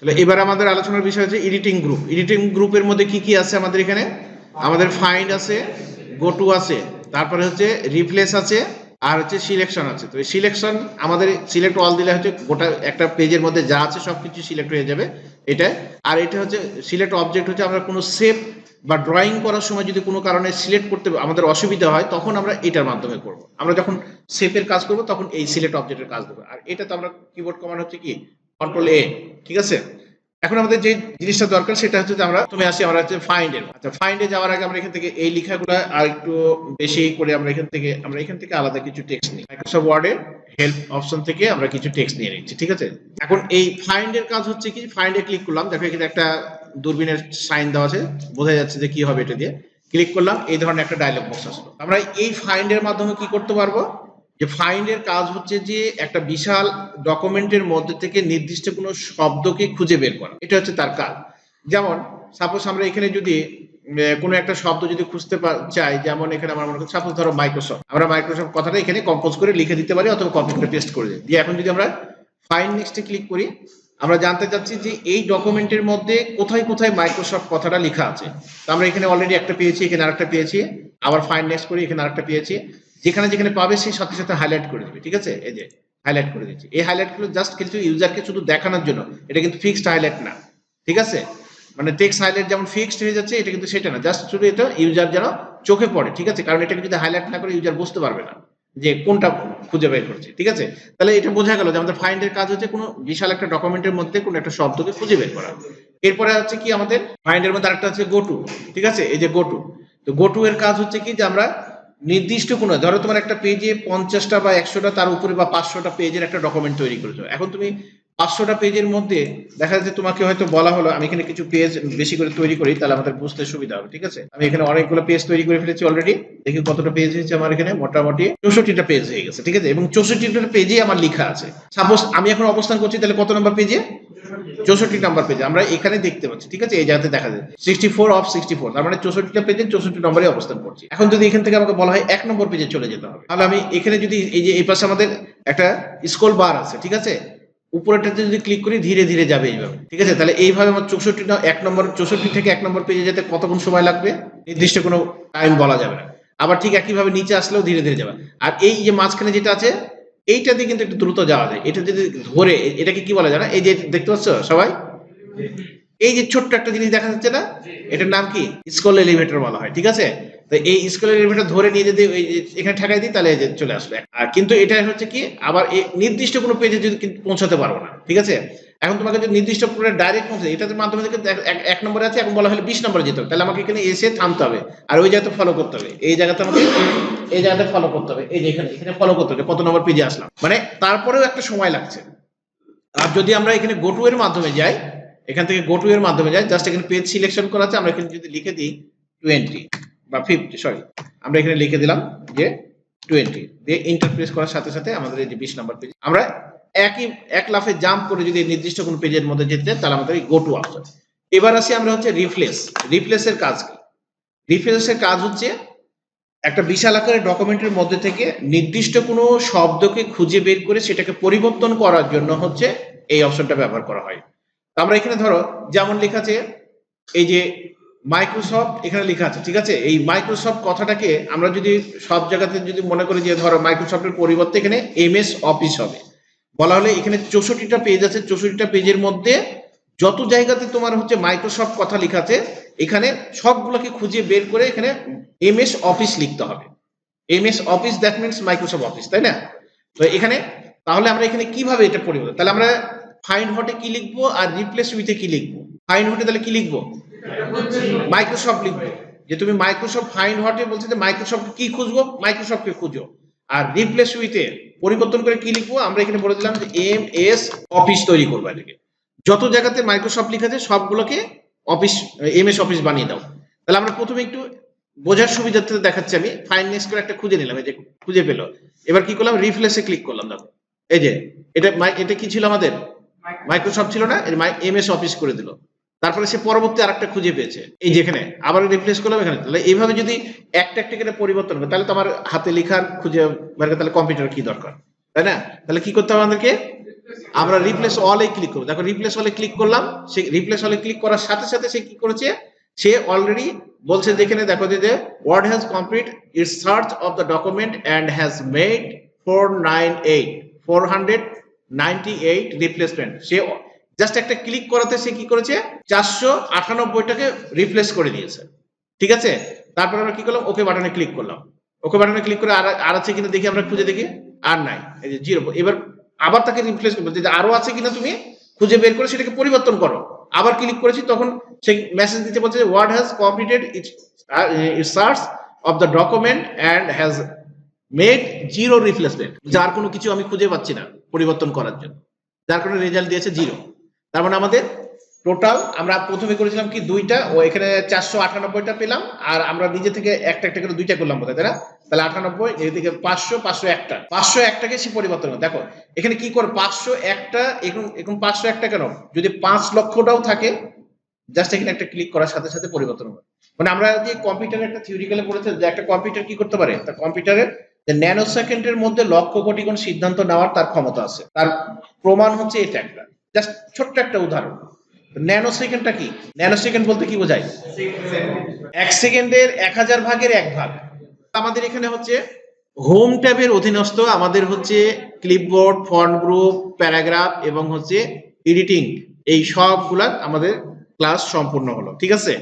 তাহলে এবার আমাদের আলোচনার বিষয় হচ্ছে এডিটিং গ্রুপ। এডিটিং গ্রুপের মধ্যে কি কি আছে আমাদের এখানে? আমাদের ফাইন্ড আছে, গো টু আছে, তারপরে হচ্ছে রিপ্লেস আছে, আর হচ্ছে সিলেকশন আছে। তো এই সিলেকশন আমাদের সিলেক্ট অল দিলে হচ্ছে গোটা একটা পেজের মধ্যে যা আছে সবকিছু সিলেক্ট হয়ে যাবে এটা। আর এটা হচ্ছে সিলেক্ট অবজেক্ট, হচ্ছে আমরা কোনো শেপ বা ড্রয়িং করার সময় যদি কোনো কারণে সিলেক্ট করতে আমাদের অসুবিধা হয় তখন আমরা এটার মাধ্যমে করব। আমরা যখন শেপের কাজ করব তখন এই সিলেক্ট অবজেক্টের কাজ দেবো। আর এটা তো আমরা কিবোর্ড কমান্ড হচ্ছে কি কন্ট্রোল এ, ঠিক আছে। এখন আমাদের যে জিনিসটা দরকার সেটা হচ্ছে যে আমরা প্রথমে আসি আমরা হচ্ছে ফাইন্ড এর। আচ্ছা, ফাইন্ডে যাওয়ার আগে আমরা এখান থেকে এই লেখাগুলো আর একটু বেশি করে আমরা এখান থেকে আলাদা কিছু টেক্সট নিই। মাইক্রোসফট ওয়ার্ডের হেল্প অপশন থেকে আমরা কিছু টেক্সট নিয়ে নিচ্ছি, ঠিক আছে। এখন এই ফাইন্ড এর কাজ হচ্ছে কি, ফাইন্ডে ক্লিক করলাম, দেখো এখানে একটা দূরবীনের সাইন দেওয়া আছে, বোঝা যাচ্ছে যে কি হবে এটা দিয়ে। ক্লিক করলাম, এই ধরনের একটা ডায়লগ বক্স আসলো। আমরা এই ফাইন্ড এর মাধ্যমে কি করতে পারবো, যে ফাইন্ড এর কাজ হচ্ছে যে একটা বিশাল ডকুমেন্টের মধ্যে থেকে নির্দিষ্ট কোনো শব্দকে খুঁজে বের করা, এটা হচ্ছে তার কাজ। যেমন সাপোজ আমরা এখানে যদি কোনো একটা শব্দ যদি খুঁজতে চাই, যেমন এখানে আমরা মনে করি সাপোজ ধরো মাইক্রোসফট, আমরা মাইক্রোসফট কথাটা এখানে কম্পোজ করে লিখে দিতে পারি অথবা কপি করে পেস্ট করে দিই। দিয়ে এখন যদি আমরা ফাইন্ড নেক্সটে ক্লিক করি, আমরা জানতে চাচ্ছি যে এই ডকুমেন্টের মধ্যে কোথায় কোথায় মাইক্রোসফট কথাটা লেখা আছে। তো আমরা এখানে অলরেডি একটা পেয়েছি, এখানে আরেকটা পেয়েছি, আবার ফাইন্ড নেক্সট করি, এখানে আরেকটা পেয়েছি। যেখানে যেখানে পাবে সেই সাথে সাথে হাইলাইট করে দিবে, ঠিক আছে। এই যে হাইলাইট করে দিচ্ছি, এই হাইলাইট গুলো জাস্ট কিছু ইউজারকে শুধু দেখানোর জন্য, এটা কিন্তু ফিক্সড হাইলাইট না, ঠিক আছে। মানে টেক্সট হাইলাইট যেমন ফিক্সড হয়ে যাচ্ছে, এটা কিন্তু সেটা না, জাস্ট শুধু এটা ইউজার যেন চোখে পড়ে, ঠিক আছে। কারণ এটাকে যদি হাইলাইট না করে ইউজার বুঝতে পারবে না যে কোনটা খুঁজে বের করছে, ঠিক আছে। তাহলে এটা বোঝা গেল যে আমাদের ফাইন্ডের কাজ হচ্ছে কোনো বিশাল একটা ডকুমেন্টের মধ্যে কোনো একটা শব্দকে খুঁজে বের করা। এরপরে হচ্ছে কি আমাদের ফাইন্ডের মধ্যে আরেকটা হচ্ছে গো টু, ঠিক আছে। এই যে গো টু, তো গো টু এর কাজ হচ্ছে কি যে আমরা নির্দিষ্ট কোনো, ধরো তোমার একটা পেজে 50টা বা 100টা তার উপরে বা 500টা পেজের একটা ডকুমেন্ট তৈরি করেছো। এখন তুমি 500টা পেজের মধ্যে দেখা যাচ্ছে তোমাকে হয়তো বলা হলো আমি এখানে কিছু পেজ বেশি করে তৈরি করি, তাহলে আমাদের বুঝতে সুবিধা হবে, ঠিক আছে। আমি এখানে অনেকগুলো পেজ তৈরি করে ফেলেছি অলরেডি, দেখি কতটা পেজ হয়েছে আমার এখানে, মোটামুটি 64টা পেজ হয়ে গেছে, ঠিক আছে। এবং 64টা পেজে আমার লেখা আছে। সাপোজ আমি এখন অবস্থান করছি, তাহলে কত নম্বর পেজে? 64 নাম্বার পেজে আমরা এখানে দেখতে পাচ্ছি, ঠিক আছে। এই জায়গাতে দেখা যায় 64 অফ 64, তার মানে 64টা পেজে 64 নম্বরে অবস্থান করছি। এখন যদি এখান থেকে আমাকে বলা হয় 1 নম্বর পেজে চলে যেতে হবে, তাহলে আমি এখানে যদি এই যে এই পাশে আমাদের একটা স্ক্রল বার আছে, ঠিক আছে, উপরেটাতে যদি ক্লিক করি ধীরে ধীরে যাবে এইভাবে, ঠিক আছে। তাহলে এইভাবে আমার 64 1 নম্বর 64 থেকে 1 নম্বর পেজে যেতে কতক্ষণ সময় লাগবে নির্দিষ্ট কোনো টাইম বলা যাবে না। আবার ঠিক একইভাবে নিচে আসলেও ধীরে ধীরে যাবে। আর এই যে মাঝখানে যেটা আছে এইটা দিয়ে কিন্তু একটু দ্রুত যাওয়া যায়। এটা যদি ধরে, এটাকে কি বলা যায় না, এই যে দেখতে পাচ্ছ সবাই, এই যে ছোট্ট একটা জিনিস দেখা যাচ্ছে না, এটার নাম কি স্ক্রল এলিভেটর বলা হয়, ঠিক আছে। তো এই স্ক্রল এলিভেটর ধরে নিয়ে যদি এখানে ঠেকাই দিই তাহলে চলে আসবে। আর কিন্তু এটা হচ্ছে কি আবার নির্দিষ্ট কোনো পেজে যদি পৌঁছাতে পারবো না, ঠিক আছে। এখন তোমাকে যদি নির্দিষ্ট করে ডাইরেক্ট পৌঁছে, এটার মাধ্যমে থেকে 1 নম্বরে আছে, এখন বলা হলে 20 নম্বরে যেতে হবে, তাহলে আমাকে এখানে এসে থামতে হবে আর ওই জায়গাতে ফলো করতে হবে। এই জায়গাতে আমাকে এই জায়গাতে ফলো করতে হবে, এই যে এখানে ফলো করতে হবে কত নম্বর পেজে আসলাম, মানে তারপরেও একটা সময় লাগছে। আর যদি আমরা এখানে গো টু এর মাধ্যমে যাই, এখান থেকে গো টু এর মাধ্যমে যাই, জাস্ট এখানে পেজ সিলেকশন করা আছে, আমরা এখানে যদি লিখে দিই 20 বা 50, সরি আমরা এখানে লিখে দিলাম যে 20 দিয়ে এন্টার প্রেস করার সাথে সাথে আমাদের এই যে 20 নাম্বার পেজ, আমরা এক লাফে জাম্প করে যদি নির্দিষ্ট কোন পেজের মধ্যে যেতে চাই তাহলে আমাদের এই গো টু অপশন। এবার আসি আমরা হচ্ছে রিপ্লেসের কাজ কি। রিপ্লেসের কাজ হচ্ছে একটা বিশাল আকারের ডকুমেন্টের মধ্যে থেকে নির্দিষ্ট কোনো শব্দকে খুঁজে বের করে সেটাকে পরিবর্তন করার জন্য হচ্ছে এই অপশনটা ব্যবহার করা হয়। আমরা এখানে ধরো যেমন লেখা আছে এই যে মাইক্রোসফট, এখানে লেখা আছে, ঠিক আছে। এই মাইক্রোসফট কথাটাকে আমরা যদি সব জায়গাতে যদি মনে করি যে ধরো মাইক্রোসফটের পরিবর্তে এখানে এমএস অফিস হবে, বলা হলে এখানে 64টা পেজ আছে, 64টা পেজের মধ্যে যত জায়গাতে তোমার হচ্ছে মাইক্রোসফট কথা লেখা আছে এখানে সবগুলোকে খুঁজে বের করে এখানে এমএস অফিস লিখতে হবে। MS office that means Microsoft office, তাই না। তো এখানে তাহলে আমরা এখানে কিভাবে এটা পরিবর্তন, তাহলে আমরা ফাইন্ড হটে কি লিখবো আর রিপ্লেস উইথে কি লিখবো? ফাইন্ড হটে তাহলে কি লিখবো? মাইক্রোসফট লিখবো। যে তুমি মাইক্রোসফট ফাইন্ড হটে বলছে যে মাইক্রোসফট কি খুঁজবো, মাইক্রোসফটকে খুঁজো। আর রিপ্লেস উইথে পরিবর্তন করে কি লিখবো, আমরা এখানে বলে দিলাম যে এমএস অফিস তৈরি করবো। এটাকে যত জায়গাতে মাইক্রোসফট লেখা আছে সবগুলোকে অফিস এমএস অফিস বানিয়ে দাও। তাহলে আমরা প্রথমে একটু বোঝার সুবিধার্থে দেখাচ্ছি, আমি ফাইন্ড নেক্সট করে একটা খুঁজে নিলাম, এই যে খুঁজে পেলো। এবার কি করলাম, রিপ্লেসে ক্লিক করলাম, দেখো এই যে এটা কি ছিল আমাদের মাইক্রোসফট ছিল না, এমএস অফিস করে দিল। তারপরে সে পরবর্তী আরেকটা খুঁজে পেয়েছে, এই যেখানে আবার রিপ্লেস করলাম এখানে। তাহলে এইভাবে যদি একটা একটা করে পরিবর্তন করে তাহলে তো আমার হাতে লেখার খুঁজে বের করতে, তাহলে কম্পিউটার কি দরকার, তাই না। তাহলে কি করতে হবে আমাদেরকে, আমরা রিপ্লেস অলে ক্লিক করব। দেখো রিপ্লেস অলে ক্লিক করলাম, সে রিপ্লেস অলে ক্লিক করার সাথে সাথে সে কি করেছে, সে অলরেডি বলছে যেখানে দেখো যে Word has complete its search of the document and has made 498 replacement. সে জাস্ট একটা ক্লিক করাতে সে কি করেছে 498টাকে রিপ্লেস করে দিয়েছে। ঠিক আছে, তারপর আমরা কি করলাম, ওকে বাটনে ক্লিক করলাম। ওকে বাটনে ক্লিক করে আর আছে কিনা দেখি, আমরা খুঁজে দেখি, আর নাই, এই যে 0। এবার আবার তাকে রিপ্লেস করবো, যে আরো আছে কিনা তুমি খুঁজে বের করে সেটাকে পরিবর্তন করো। আবার ক্লিক করেছি, তখন সে মেসেজ দিতে বলছে Word has completed its search of the document and has made 0 replacement. যার কোনো কিছু আমি খুঁজে পাচ্ছি না পরিবর্তন করার জন্য, যার কারণে রেজাল্ট দিয়েছে 0। তার মানে আমাদের টোটাল আমরা প্রথমে করেছিলাম কি 2টা, ও এখানে 498টা পেলাম, আর আমরা নিজে থেকে একটা একটা করে 2টা করলাম বোধহয়, তাই না? তাহলে 98, এদিকে 500, 501টা, 501টাকে সে পরিবর্তন করে। দেখো এখানে কি করে 501টা, এখন 501টা কেন, যদি 5 লক্ষটাও থাকে, জাস্ট এখানে একটা ক্লিক করার সাথে সাথে পরিবর্তন হবে। মানে আমরা যে কম্পিউটারে একটা থিওরিক্যালে পড়েছি যে একটা কম্পিউটার কি করতে পারে, তার কম্পিউটারের ন্যানো সেকেন্ডের মধ্যে লক্ষ কোটি কোন সিদ্ধান্ত নেওয়ার তার ক্ষমতা আছে। তার প্রমাণ হচ্ছে এটা একটা, জাস্ট ছোট্ট একটা উদাহরণ। ন্যানো সেকেন্ডটা কি? ন্যানো সেকেন্ড বলতে কি বোঝায়? 1 সেকেন্ডের 1000 ভাগের 1 ভাগ। আমাদের এখানে হচ্ছে হোম ট্যাবের অধীনস্থ আমাদের হচ্ছে ক্লিপবোর্ড, ফন্ট গ্রুপ, প্যারাগ্রাফ এবং হচ্ছে এডিটিং, এই সবগুলা আমাদের ক্লাস সম্পূর্ণ হলো। ঠিক আছে।